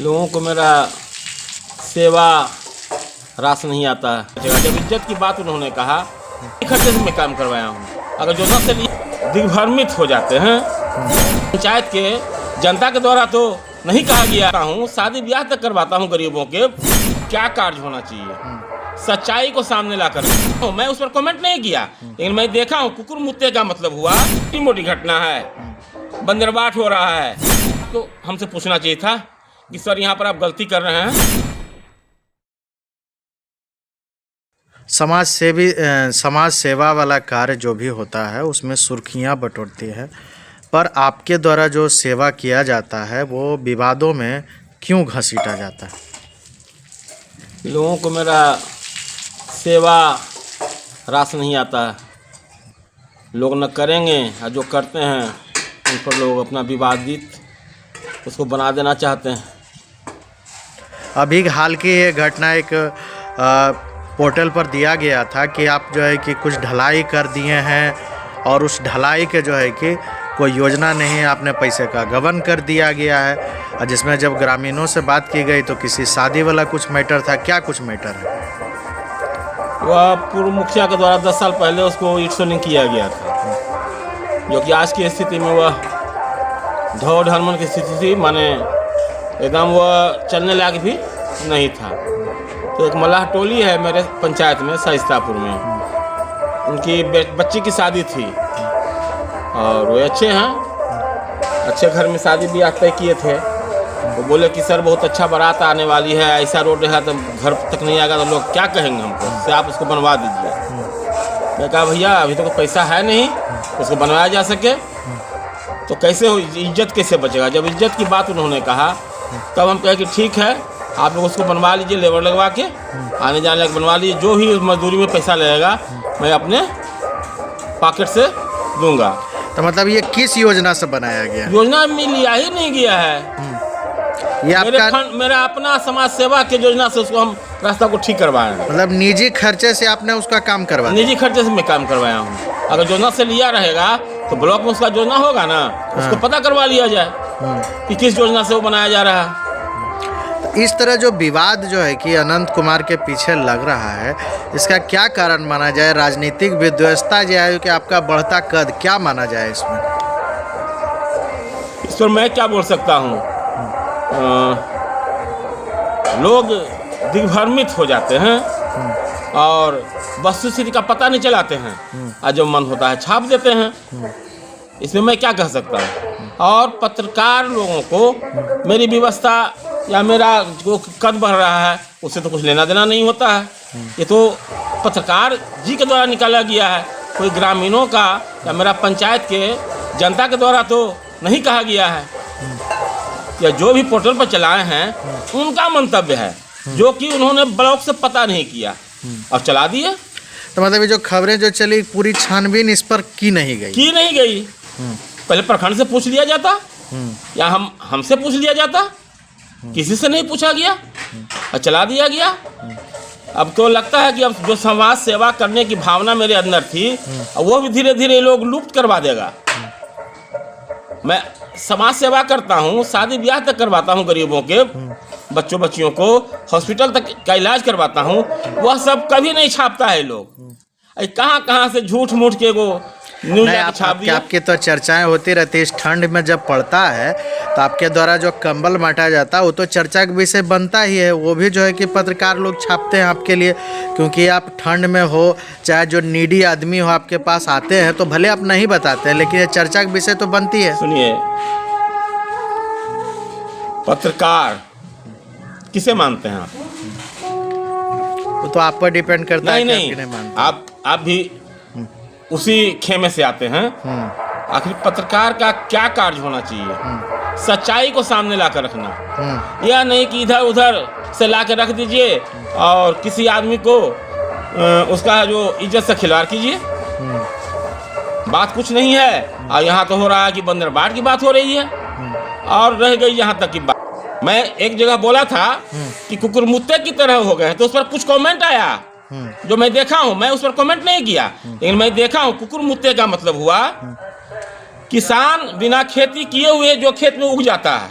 लोगों को मेरा सेवा रास नहीं आता है। जब इज्जत की बात उन्होंने कहा, खर्चे से मैं काम करवाया हूँ। अगर योजना से दिग्भ्रमित हो जाते हैं। पंचायत के जनता के द्वारा तो नहीं कहा गया हूँ, शादी ब्याह तक करवाता हूँ गरीबों के। क्या कार्य होना चाहिए, सच्चाई को सामने लाकर। मैं उस पर कमेंट नहीं किया, लेकिन मैं देखा हूँ कुकुर मुत्ते का मतलब हुआ छोटी मोटी घटना है, बंदरबाट हो रहा है, तो हमसे पूछना चाहिए था कि सर यहाँ पर आप गलती कर रहे हैं। समाज सेवा वाला कार्य जो भी होता है उसमें सुर्खियाँ बटोरती है, पर आपके द्वारा जो सेवा किया जाता है वो विवादों में क्यों घसीटा जाता है? लोगों को मेरा सेवा रास नहीं आता है। लोग न करेंगे और जो करते हैं उन पर लोग अपना विवादित उसको बना देना चाहते हैं। अभी हाल की ये घटना एक पोर्टल पर दिया गया था कि आप जो है कि कुछ ढलाई कर दिए हैं और उस ढलाई के जो है कि कोई योजना नहीं है, आपने पैसे का गबन कर दिया गया है। और जिसमें जब ग्रामीणों से बात की गई तो किसी शादी वाला कुछ मैटर था। क्या कुछ मैटर है? वह पूर्व मुखिया के द्वारा 10 साल पहले उसको ईटसोलिंग किया गया था, जो कि आज की स्थिति में वह ढो ढलमन की स्थिति थी, माने एकदम वह चलने लायक भी नहीं था। तो एक मल्लाह टोली है मेरे पंचायत में, शाइस्तापुर में, उनकी बच्ची की शादी थी और वो अच्छे हैं, अच्छे घर में शादी ब्याह तय किए थे। वो बोले कि सर बहुत अच्छा बारात आने वाली है, ऐसा रोड है तो घर तक नहीं आएगा तो लोग क्या कहेंगे हमको, से आप उसको बनवा दीजिए। मैं कहा भैया अभी तो पैसा है नहीं उसको बनवाया जा सके तो कैसे हो, इज्जत कैसे बचेगा। जब इज्जत की बात उन्होंने कहा तब हम कहे कि ठीक है आप लोग उसको बनवा लीजिए, लेबर लगवा के आने जाने का बनवा लीजिए, जो भी मजदूरी में पैसा लगेगा मैं अपने पॉकेट से दूंगा। तो मतलब ये किस योजना से बनाया गया? योजना में लिया ही नहीं गया है। ये आपका मेरा अपना समाज सेवा के योजना से उसको हम रास्ता को ठीक करवाए। मतलब निजी खर्चे से आपने उसका काम करवाया? निजी खर्चे से मैं काम करवाया हूँ। अगर योजना से लिया रहेगा तो ब्लॉक में उसका योजना होगा ना, उसको पता करवा लिया जाए कि किस योजना से वो बनाया जा रहा है। इस तरह जो विवाद जो है कि अनंत कुमार के पीछे लग रहा है, इसका क्या कारण माना जाए? राजनीतिक विध्वंसता जो है कि आपका बढ़ता कद, क्या माना जाए इसमें? इस पर मैं क्या बोल सकता हूँ, लोग दिग्भ्रमित हो जाते हैं और वस्तुस्थिति का पता नहीं चलाते हैं और जो मन होता है छाप देते हैं। इसमें मैं क्या कह सकता हूँ। और पत्रकार लोगों को मेरी व्यवस्था या मेरा जो कद बढ़ रहा है उससे तो कुछ लेना देना नहीं होता है। ये तो पत्रकार जी के द्वारा निकाला गया है, कोई ग्रामीणों का या मेरा पंचायत के जनता के द्वारा तो नहीं कहा गया है। या जो भी पोर्टल पर चलाए हैं उनका मंतव्य है, जो कि उन्होंने ब्लॉक से पता नहीं किया और चला दिए। तो मतलब ये जो खबरें जो चली पूरी छानबीन इस पर की नहीं गई? पहले प्रखंड से पूछ लिया जाता या हमसे पूछ लिया जाता, किसी से नहीं पूछा गया और चला दिया गया। अब तो लगता है कि अब जो समाज सेवा करने की भावना मेरे अंदर थी वो भी धीरे धीरे लोग लुप्त करवा देगा। मैं समाज सेवा करता हूँ, शादी ब्याह तक करवाता हूँ गरीबों के, बच्चों बच्चियों को हॉस्पिटल तक का इलाज करवाता हूँ, वह सब कभी नहीं छापता है लोग। कहाँ से झूठ मूठ के वो न्यूज़ छाप दिया। आपकी तो चर्चाएं होती रहती है। इस ठंड में जब पड़ता है तो आपके द्वारा जो कंबल बांटा जाता है वो तो चर्चा का विषय बनता ही है। वो भी जो है कि पत्रकार लोग छापते हैं आपके लिए, क्योंकि आप ठंड में हो, चाहे जो नीडी आदमी हो आपके पास आते हैं तो भले आप नहीं बताते हैं, लेकिन ये चर्चा का विषय तो बनती है। सुनिए, पत्रकार किसे मानते हैं आप? वो तो आप पर डिपेंड करता है। नहीं, आप भी उसी खेमे से आते हैं। आखिर पत्रकार का क्या कार्य होना चाहिए? सच्चाई को सामने ला कर रखना, यह नहीं कि इधर उधर से ला कर रख दीजिए और किसी आदमी को उसका जो इज्जत से खिलवाड़ कीजिए। बात कुछ नहीं है और यहाँ तो हो रहा है कि बंदरबाट की बात हो रही है और रह गई यहाँ तक की बात। मैं एक जगह बोला था कि कुकुर मुत्ते की तरह हो गए, तो उस पर कुछ कमेंट आया जो मैं देखा हूँ। मैं उस पर कमेंट नहीं किया, लेकिन मैं देखा हूँ कुकुर मुत्ते का मतलब हुआ किसान बिना खेती किए हुए जो खेत में उग जाता है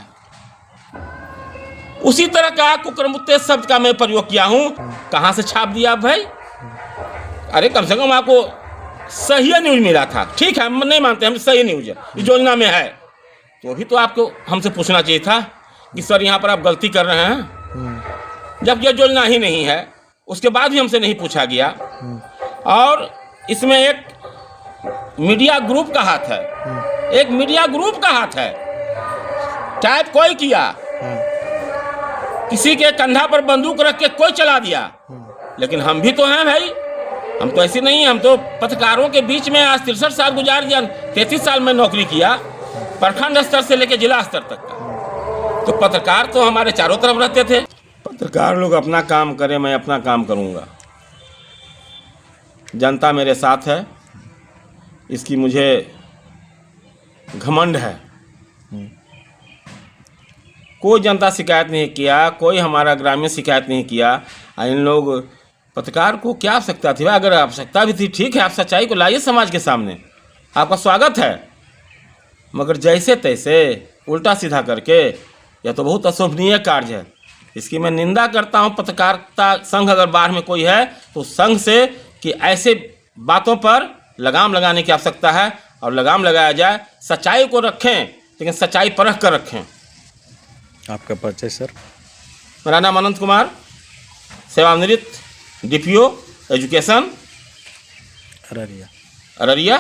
उसी तरह का कुकरमुत्ते शब्द का मैं प्रयोग किया हूँ। कहाँ से छाप दिया भाई? अरे कम से कम आपको सही न्यूज मिला था, ठीक है, हम नहीं मानते, हम सही न्यूज है इस योजना में है, तो भी तो आपको हमसे पूछना चाहिए था कि सर यहाँ पर आप गलती कर रहे हैं, जब यह योजना ही नहीं है। उसके बाद भी हमसे नहीं पूछा गया। और इसमें एक मीडिया ग्रुप का हाथ है, एक मीडिया ग्रुप का हाथ है। टाइप कोई किया, किसी के कंधा पर बंदूक रख के कोई चला दिया, लेकिन हम भी तो हैं भाई, हम तो ऐसे नहीं हैं। हम तो पत्रकारों के बीच में आज 63 साल गुजार दिया, 33 साल में नौकरी किया, प्रखंड स्तर से लेकर जिला स्तर तक का। तो पत्रकार तो हमारे चारों तरफ रहते थे। पत्रकार लोग अपना काम करें, मैं अपना काम करूंगा। जनता मेरे साथ है, इसकी मुझे घमंड है। कोई जनता शिकायत नहीं किया, कोई हमारा ग्रामीण शिकायत नहीं किया। इन लोग पत्रकार को क्या आवश्यकता थी? अगर आवश्यकता भी थी, ठीक है, आप सच्चाई को लाइए समाज के सामने, आपका स्वागत है। मगर जैसे तैसे उल्टा सीधा करके, यह तो बहुत अशोभनीय कार्य है, इसकी मैं निंदा करता हूँ। पत्रकारिता संघ अगर बाहर में कोई है तो संघ से कि ऐसे बातों पर लगाम लगाने की आवश्यकता है, और लगाम लगाया जाए। सच्चाई को रखें, लेकिन सच्चाई परख कर रखें। आपका परिचय सर? मेरा नाम अनंत कुमार, सेवानिवृत्त DPO एजुकेशन, अररिया। अररिया।